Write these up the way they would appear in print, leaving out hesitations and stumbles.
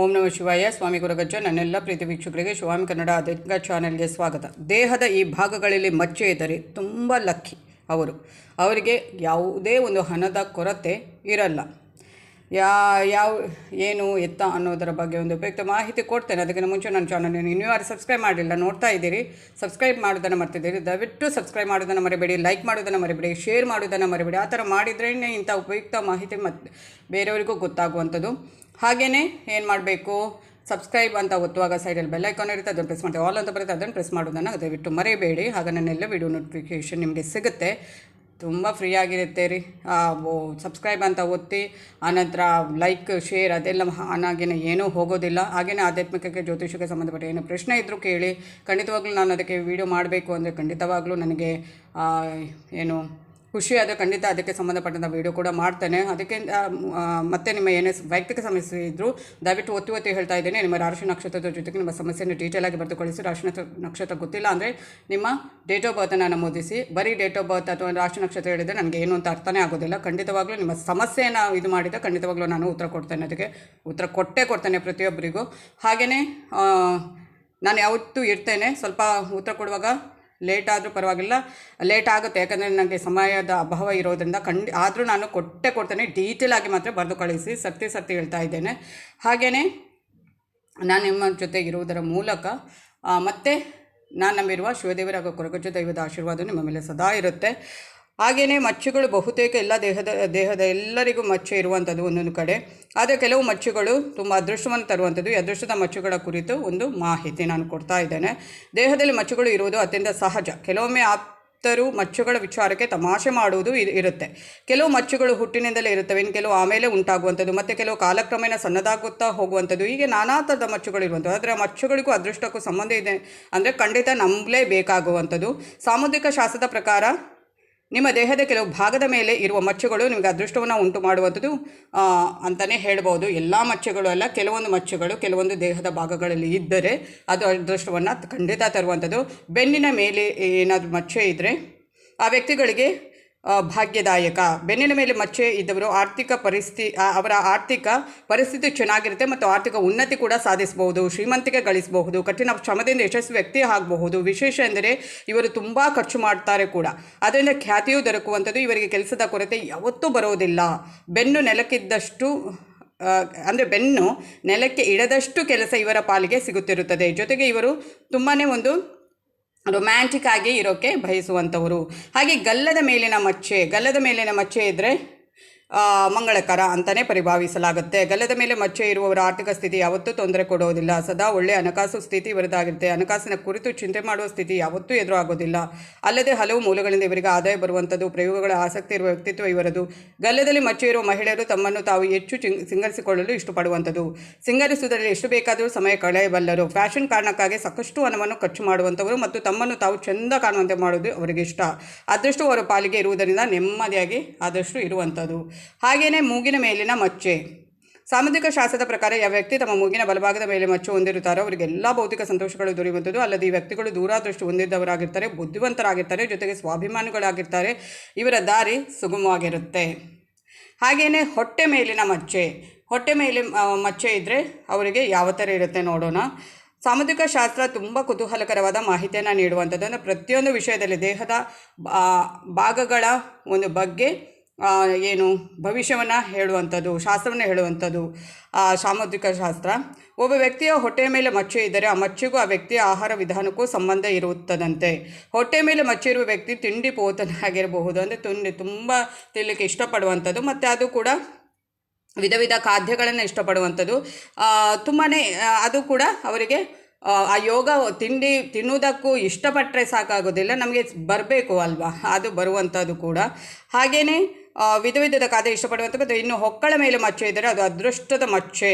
ಓಂ ನಮಃ ಶಿವಾಯ. ಸ್ವಾಮಿ ಗುರುಗಜ್ಜ. ನನ್ನೆಲ್ಲ ಪ್ರೀತಿ ವೀಕ್ಷಕರಿಗೆ ಶಿವಾಮಿ ಕನ್ನಡ ಆಧ್ಯಾತ್ಮಿಕ ಚಾನೆಲ್ಗೆ ಸ್ವಾಗತ. ದೇಹದ ಈ ಭಾಗಗಳಲ್ಲಿ ಮಚ್ಚೆ ಇದ್ದರೆ ತುಂಬ ಲಕ್ಕಿ ಅವರಿಗೆ ಯಾವುದೇ ಒಂದು ಹಣದ ಕೊರತೆ ಇರಲ್ಲ. ಯಾವ ಏನು ಎತ್ತ ಅನ್ನೋದರ ಬಗ್ಗೆ ಒಂದು ಉಪಯುಕ್ತ ಮಾಹಿತಿ ಕೊಡ್ತೇನೆ. ಅದಕ್ಕಿಂತ ಮುಂಚೆ ನನ್ನ ಚಾನಲ್ ಇನ್ನೂ ಯಾರು ಸಬ್ಸ್ಕ್ರೈಬ್ ಮಾಡಿಲ್ಲ, ನೋಡ್ತಾ ಇದ್ದೀರಿ, ಸಬ್ಸ್ಕ್ರೈಬ್ ಮಾಡೋದನ್ನು ಮರ್ತಿದ್ದೀರಿ, ದಯವಿಟ್ಟು ಸಬ್ಸ್ಕ್ರೈಬ್ ಮಾಡೋದನ್ನು ಮರಿಬೇಡಿ, ಲೈಕ್ ಮಾಡೋದನ್ನು ಮರಿಬೇಡಿ, ಶೇರ್ ಮಾಡೋದನ್ನು ಮರಿಬೇಡಿ. ಆ ಥರ ಮಾಡಿದ್ರೇ ಇಂಥ ಉಪಯುಕ್ತ ಮಾಹಿತಿ ಮತ್ತು ಬೇರೆಯವರಿಗೂ ಗೊತ್ತಾಗುವಂಥದ್ದು. ಹಾಗೆಯೇ ಏನು ಮಾಡಬೇಕು, ಸಬ್ಸ್ಕ್ರೈಬ್ ಅಂತ ಒತ್ತುವಾಗ ಸೈಡಲ್ಲಿ ಬೆಲ್ ಐಕಾನ್ ಇರುತ್ತೆ, ಅದನ್ನು ಪ್ರೆಸ್ ಮಾಡ್ತೀವಿ. ಆಲ್ ಅಂತ ಬರುತ್ತೆ, ಅದನ್ನು ಪ್ರೆಸ್ ಮಾಡೋದನ್ನು ದಯವಿಟ್ಟು ಮರಿಬೇಡಿ. ಆಗ ನನ್ನೆಲ್ಲ ವಿಡಿಯೋ ನೋಟಿಫಿಕೇಷನ್ ನಿಮಗೆ ಸಿಗುತ್ತೆ. ತುಂಬ ಫ್ರೀ ಆಗಿರುತ್ತೆ ರೀ. ಸಬ್ಸ್ಕ್ರೈಬ್ ಅಂತ ಒತ್ತಿ ಆನಂತರ ಲೈಕ್ ಶೇರ್ ಅದೆಲ್ಲ ಆನಾಗೇನೆ ಏನೂ ಹೋಗೋದಿಲ್ಲ. ಹಾಗೆಯೇ ಆಧ್ಯಾತ್ಮಿಕಕ್ಕೆ ಜ್ಯೋತಿಷಕ್ಕೆ ಸಂಬಂಧಪಟ್ಟ ಏನು ಪ್ರಶ್ನೆ ಇದ್ದರೂ ಕೇಳಿ. ಖಂಡಿತವಾಗ್ಲೂ ನಾನು ಅದಕ್ಕೆ ವಿಡಿಯೋ ಮಾಡಬೇಕು ಅಂದರೆ ಖಂಡಿತವಾಗ್ಲೂ ನನಗೆ ಏನು ಖುಷಿ ಆದರೆ ಖಂಡಿತ ಅದಕ್ಕೆ ಸಂಬಂಧಪಟ್ಟಂಥ ವೀಡಿಯೋ ಕೂಡ ಮಾಡ್ತೇನೆ. ಅದಕ್ಕೆ ಮತ್ತೆ ನಿಮ್ಮ ಏನೇ ವೈಯಕ್ತಿಕ ಸಮಸ್ಯೆ ಇದ್ದರೂ ದಯವಿಟ್ಟು ಒತ್ತಿ ಹೇಳ್ತಾ ಇದ್ದೇನೆ. ನಿಮ್ಮ ರಾಶಿ ನಕ್ಷತ್ರದ ಜೊತೆಗೆ ನಿಮ್ಮ ಸಮಸ್ಯೆಯನ್ನು ಡೀಟೇಲಾಗಿ ಬರೆದು ಕಳಿಸಿ. ರಾಶಿ ನಕ್ಷತ್ರ ಗೊತ್ತಿಲ್ಲ ಅಂದರೆ ನಿಮ್ಮ ಡೇಟ್ ಆಫ್ ಬರ್ತನ್ನು ನಮೂದಿಸಿ. ಬರೀ ಡೇಟ್ ಆಫ್ ಬರ್ತ್ ಅಥವಾ ರಾಶಿ ನಕ್ಷತ್ರ ಹೇಳಿದರೆ ನನಗೆ ಏನು ಅಂತ ಅರ್ಥನೇ ಆಗೋದಿಲ್ಲ. ಖಂಡಿತವಾಗ್ಲೂ ನಿಮ್ಮ ಸಮಸ್ಯೆಯನ್ನು ಇದು ಮಾಡಿದ ಖಂಡಿತವಾಗ್ಲೂ ನಾನು ಉತ್ತರ ಕೊಡ್ತೇನೆ. ಅದಕ್ಕೆ ಉತ್ತರ ಕೊಡ್ತೇನೆ ಪ್ರತಿಯೊಬ್ಬರಿಗೂ. ಹಾಗೆಯೇ ನಾನು ಯಾವತ್ತೂ ಇರ್ತೇನೆ. ಸ್ವಲ್ಪ ಉತ್ತರ ಕೊಡುವಾಗ ಲೇಟ್ ಆದರೂ ಪರವಾಗಿಲ್ಲ, ಲೇಟ್ ಆಗುತ್ತೆ, ಯಾಕಂದರೆ ನನಗೆ ಸಮಯದ ಅಭಾವ ಇರೋದರಿಂದ ಆದರೂ ನಾನು ಕೊಡ್ತೇನೆ. ಡೀಟೇಲಾಗಿ ಮಾತ್ರ ಬರೆದು ಕಳಿಸಿ. ಸತ್ಯ ಹೇಳ್ತಾ ಇದ್ದೇನೆ. ಹಾಗೆಯೇ ನಾನು ನಿಮ್ಮ ಜೊತೆ ಇರುವುದರ ಮೂಲಕ ಮತ್ತು ನಾನು ನಂಬಿರುವ ಶಿವದೇವರ ಹಾಗೂ ಕೊರಗಜ್ಜ ದೈವದ ಆಶೀರ್ವಾದ ನಿಮ್ಮ ಮೇಲೆ ಸದಾ ಇರುತ್ತೆ. ಹಾಗೆಯೇ ಮಚ್ಚೆಗಳು ಬಹುತೇಕ ಎಲ್ಲ ದೇಹದ ಎಲ್ಲರಿಗೂ ಮಚ್ಚೆ ಇರುವಂಥದ್ದು ಒಂದೊಂದು ಕಡೆ. ಆದರೆ ಕೆಲವು ಮಚ್ಚೆಗಳು ತುಂಬ ಅದೃಷ್ಟವನ್ನು ತರುವಂಥದ್ದು. ಈ ಅದೃಷ್ಟದ ಮಚ್ಚೆಗಳ ಕುರಿತು ಒಂದು ಮಾಹಿತಿ ನಾನು ಕೊಡ್ತಾ ಇದ್ದೇನೆ. ದೇಹದಲ್ಲಿ ಮಚ್ಚೆಗಳು ಇರುವುದು ಅತ್ಯಂತ ಸಹಜ. ಕೆಲವೊಮ್ಮೆ ಆಪ್ತರು ಮಚ್ಚೆಗಳ ವಿಚಾರಕ್ಕೆ ತಮಾಷೆ ಮಾಡುವುದು ಇರುತ್ತೆ. ಕೆಲವು ಮಚ್ಚೆಗಳು ಹುಟ್ಟಿನಿಂದಲೇ ಇರುತ್ತವೆ, ಇನ್ನು ಕೆಲವು ಆಮೇಲೆ ಉಂಟಾಗುವಂಥದ್ದು, ಮತ್ತು ಕೆಲವು ಕಾಲಕ್ರಮೇಣ ಸಣ್ಣದಾಗುತ್ತಾ ಹೋಗುವಂಥದ್ದು. ಹೀಗೆ ನಾನಾ ಥರದ ಮಚ್ಚೆಗಳು ಇರುವಂಥದ್ದು. ಆದರೆ ಮಚ್ಚೆಗಳಿಗೂ ಅದೃಷ್ಟಕ್ಕೂ ಸಂಬಂಧ ಇದೆ ಅಂದರೆ ಖಂಡಿತ ನಂಬಲೇಬೇಕಾಗುವಂಥದ್ದು. ಸಾಮುದ್ರಿಕ ಶಾಸ್ತ್ರದ ಪ್ರಕಾರ ನಿಮ್ಮ ದೇಹದ ಕೆಲವು ಭಾಗದ ಮೇಲೆ ಇರುವ ಮಚ್ಚೆಗಳು ನಿಮಗೆ ಅದೃಷ್ಟವನ್ನು ಉಂಟು ಮಾಡುವಂಥದ್ದು ಅಂತಲೇ ಹೇಳ್ಬೋದು. ಎಲ್ಲ ಮಚ್ಚೆಗಳು ಅಲ್ಲ, ಕೆಲವೊಂದು ಮಚ್ಚೆಗಳು ಕೆಲವೊಂದು ದೇಹದ ಭಾಗಗಳಲ್ಲಿ ಇದ್ದರೆ ಅದು ಅದೃಷ್ಟವನ್ನು ಖಂಡಿತ ತರುವಂಥದ್ದು. ಬೆನ್ನಿನ ಮೇಲೆ ಏನಾದರೂ ಮಚ್ಚೆ ಇದ್ದರೆ ಆ ವ್ಯಕ್ತಿಗಳಿಗೆ ಭಾಗ್ಯದಾಯಕ. ಬೆನ್ನಿನ ಮೇಲೆ ಮಚ್ಚೆ ಇದ್ದವರು ಅವರ ಆರ್ಥಿಕ ಪರಿಸ್ಥಿತಿ ಚೆನ್ನಾಗಿರುತ್ತೆ ಮತ್ತು ಆರ್ಥಿಕ ಉನ್ನತಿ ಕೂಡ ಸಾಧಿಸಬಹುದು, ಶ್ರೀಮಂತಿಕೆ ಗಳಿಸಬಹುದು, ಕಠಿಣ ಶ್ರಮದಿಂದ ಯಶಸ್ವಿ ವ್ಯಕ್ತಿ ಆಗಬಹುದು. ವಿಶೇಷ ಎಂದರೆ ಇವರು ತುಂಬ ಖರ್ಚು ಮಾಡ್ತಾರೆ ಕೂಡ, ಅದರಿಂದ ಖ್ಯಾತಿಯೂ ದೊರಕುವಂಥದ್ದು. ಇವರಿಗೆ ಕೆಲಸದ ಕೊರತೆ ಯಾವತ್ತೂ ಬರೋದಿಲ್ಲ. ಬೆನ್ನು ನೆಲಕ್ಕೆ ಇಡದಷ್ಟು ಕೆಲಸ ಇವರ ಪಾಲಿಗೆ ಸಿಗುತ್ತಿರುತ್ತದೆ. ಜೊತೆಗೆ ಇವರು ತುಂಬಾ ಒಂದು ರೊಮ್ಯಾಂಟಿಕ್ ಆಗಿ ಇರೋಕ್ಕೆ ಬಯಸುವಂಥವರು. ಹಾಗೆ ಗಲ್ಲದ ಮೇಲಿನ ಮಚ್ಚೆ ಇದ್ದರೆ ಮಂಗಳಕರ ಅಂತಲೇ ಪರಿಭಾವಿಸಲಾಗುತ್ತೆ. ಗಲ್ಲದ ಮೇಲೆ ಮಚ್ಚೆ ಇರುವವರ ಆರ್ಥಿಕ ಸ್ಥಿತಿ ಯಾವತ್ತೂ ತೊಂದರೆ ಕೊಡೋದಿಲ್ಲ. ಸದಾ ಒಳ್ಳೆಯ ಹಣಕಾಸು ಸ್ಥಿತಿ ಇವರದಾಗಿರುತ್ತೆ. ಹಣಕಾಸಿನ ಕುರಿತು ಚಿಂತೆ ಮಾಡುವ ಸ್ಥಿತಿ ಯಾವತ್ತೂ ಎದುರಾಗೋದಿಲ್ಲ. ಅಲ್ಲದೆ ಹಲವು ಮೂಲಗಳಿಂದ ಇವರಿಗೆ ಆದಾಯ ಬರುವಂಥದ್ದು, ಪ್ರಯೋಗಗಳ ಆಸಕ್ತಿ ಇರುವ ವ್ಯಕ್ತಿತ್ವ ಇವರದು. ಗಲ್ಲದಲ್ಲಿ ಮಚ್ಚೆ ಇರುವ ಮಹಿಳೆಯರು ತಮ್ಮನ್ನು ತಾವು ಹೆಚ್ಚು ಸಿಂಗರಿಸಿಕೊಳ್ಳಲು ಇಷ್ಟಪಡುವಂಥದ್ದು. ಸಿಂಗರಿಸುವುದರಲ್ಲಿ ಎಷ್ಟು ಬೇಕಾದರೂ ಸಮಯ ಕಳೆಯಬಲ್ಲರು. ಫ್ಯಾಷನ್ ಕಾರಣಕ್ಕಾಗಿ ಸಾಕಷ್ಟು ಹಣವನ್ನು ಖರ್ಚು ಮಾಡುವಂಥವರು ಮತ್ತು ತಮ್ಮನ್ನು ತಾವು ಚೆಂದ ಕಾಣುವಂತೆ ಮಾಡೋದು ಅವರಿಗೆ ಇಷ್ಟ. ಅದೃಷ್ಟು ಅವರ ಪಾಲಿಗೆ ಇರುವುದರಿಂದ ನೆಮ್ಮದಿಯಾಗಿ ಆದಷ್ಟು ಇರುವಂಥದ್ದು. ಹಾಗೆಯೇ ಮೂಗಿನ ಮೇಲಿನ ಮಚ್ಚೆ. ಸಾಮುದ್ರಿಕ ಶಾಸ್ತ್ರದ ಪ್ರಕಾರ ಯಾವ ವ್ಯಕ್ತಿ ತಮ್ಮ ಮೂಗಿನ ಬಲಭಾಗದ ಮೇಲೆ ಮಚ್ಚು ಹೊಂದಿರುತ್ತಾರೋ ಅವರಿಗೆ ಎಲ್ಲ ಭೌತಿಕ ಸಂತೋಷಗಳು ದೊರೆಯುವಂಥದ್ದು. ಅಲ್ಲದೆ ಈ ವ್ಯಕ್ತಿಗಳು ದೂರದೃಷ್ಟಿ ಹೊಂದಿದ್ದವರಾಗಿರ್ತಾರೆ, ಬುದ್ಧಿವಂತರಾಗಿರ್ತಾರೆ, ಜೊತೆಗೆ ಸ್ವಾಭಿಮಾನಿಗಳಾಗಿರ್ತಾರೆ. ಇವರ ದಾರಿ ಸುಗಮವಾಗಿರುತ್ತೆ. ಹಾಗೆಯೇ ಹೊಟ್ಟೆ ಮೇಲೆ ಮಚ್ಚೆ ಇದ್ದರೆ ಅವರಿಗೆ ಯಾವ ಥರ ಇರುತ್ತೆ ನೋಡೋಣ. ಸಾಮುದ್ರಿಕ ಶಾಸ್ತ್ರ ತುಂಬ ಕುತೂಹಲಕರವಾದ ಮಾಹಿತಿಯನ್ನು ನೀಡುವಂಥದ್ದು. ಅಂದರೆ ಪ್ರತಿಯೊಂದು ವಿಷಯದಲ್ಲಿ ದೇಹದ ಭಾಗಗಳ ಒಂದು ಬಗ್ಗೆ ಭವಿಷ್ಯವನ್ನು ಹೇಳುವಂಥದ್ದು, ಶಾಸ್ತ್ರವನ್ನು ಹೇಳುವಂಥದ್ದು ಸಾಮುದ್ರಿಕ ಶಾಸ್ತ್ರ. ಒಬ್ಬ ವ್ಯಕ್ತಿಯ ಹೊಟ್ಟೆಯ ಮೇಲೆ ಮಚ್ಚೆ ಇದ್ದರೆ ಆ ಮಚ್ಚೆಗೂ ಆ ವ್ಯಕ್ತಿಯ ಆಹಾರ ವಿಧಾನಕ್ಕೂ ಸಂಬಂಧ ಇರುತ್ತದಂತೆ. ಹೊಟ್ಟೆ ಮೇಲೆ ಮಚ್ಚೆ ಇರುವ ವ್ಯಕ್ತಿ ತಿಂಡಿ ಪೋತನಾಗಿರಬಹುದು, ಅಂದರೆ ತುಂಬ ತಿನ್ನಲಿಕ್ಕೆ ಇಷ್ಟಪಡುವಂಥದ್ದು, ಮತ್ತು ಅದು ಕೂಡ ವಿಧ ಖಾದ್ಯಗಳನ್ನು ಇಷ್ಟಪಡುವಂಥದ್ದು. ತುಂಬಾ ಅದು ಕೂಡ ಅವರಿಗೆ ಆ ಯೋಗ ತಿನ್ನುವುದಕ್ಕೂ ಇಷ್ಟಪಟ್ಟರೆ ಸಾಕಾಗೋದಿಲ್ಲ, ನಮಗೆ ಬರಬೇಕು ಅಲ್ವಾ, ಅದು ಬರುವಂಥದ್ದು ಕೂಡ. ಹಾಗೆಯೇ ವಿಧದ ಖಾದ್ಯ ಇಷ್ಟಪಡುವಂಥದ್ದು. ಇನ್ನು ಹೊಕ್ಕಳ ಮೇಲೆ ಮಚ್ಚೆ ಇದ್ದರೆ ಅದು ಅದೃಷ್ಟದ ಮಚ್ಚೆ.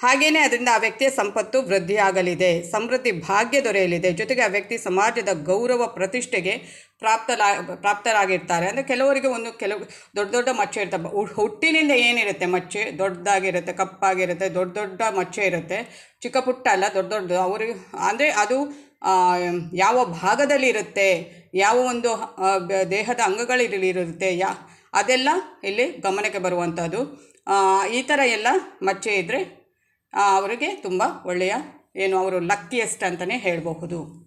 ಹಾಗೆಯೇ ಅದರಿಂದ ಆ ವ್ಯಕ್ತಿಯ ಸಂಪತ್ತು ವೃದ್ಧಿಯಾಗಲಿದೆ, ಸಮೃದ್ಧಿ ಭಾಗ್ಯ ದೊರೆಯಲಿದೆ. ಜೊತೆಗೆ ಆ ವ್ಯಕ್ತಿ ಸಮಾಜದ ಗೌರವ ಪ್ರತಿಷ್ಠೆಗೆ ಪ್ರಾಪ್ತರಾಗಿರ್ತಾರೆ. ಅಂದರೆ ಕೆಲವರಿಗೆ ಕೆಲವು ದೊಡ್ಡ ಮಚ್ಚೆ ಇರ್ತವೆ. ಹುಟ್ಟಿನಿಂದ ಏನಿರುತ್ತೆ ಮಚ್ಚೆ ದೊಡ್ಡದಾಗಿರುತ್ತೆ, ಕಪ್ಪಾಗಿರುತ್ತೆ, ದೊಡ್ಡ ಮಚ್ಚೆ ಇರುತ್ತೆ, ಚಿಕ್ಕ ಪುಟ್ಟ ಅಲ್ಲ, ದೊಡ್ಡ ಅವರಿಗೆ. ಅಂದರೆ ಅದು ಯಾವ ಭಾಗದಲ್ಲಿ ಇರುತ್ತೆ, ಯಾವ ಒಂದು ದೇಹದ ಅಂಗಗಳಿರುತ್ತೆ, ಅದೆಲ್ಲ ಇಲ್ಲಿ ಗಮನಕ್ಕೆ ಬರುವಂಥದ್ದು. ಈ ಥರ ಎಲ್ಲ ಮಚ್ಚೆ ಇದ್ದರೆ ಅವರಿಗೆ ತುಂಬ ಒಳ್ಳೆಯ ಅವರು ಲಕ್ಕಿಯೆಸ್ಟ್ ಅಂತಲೇ ಹೇಳಬಹುದು.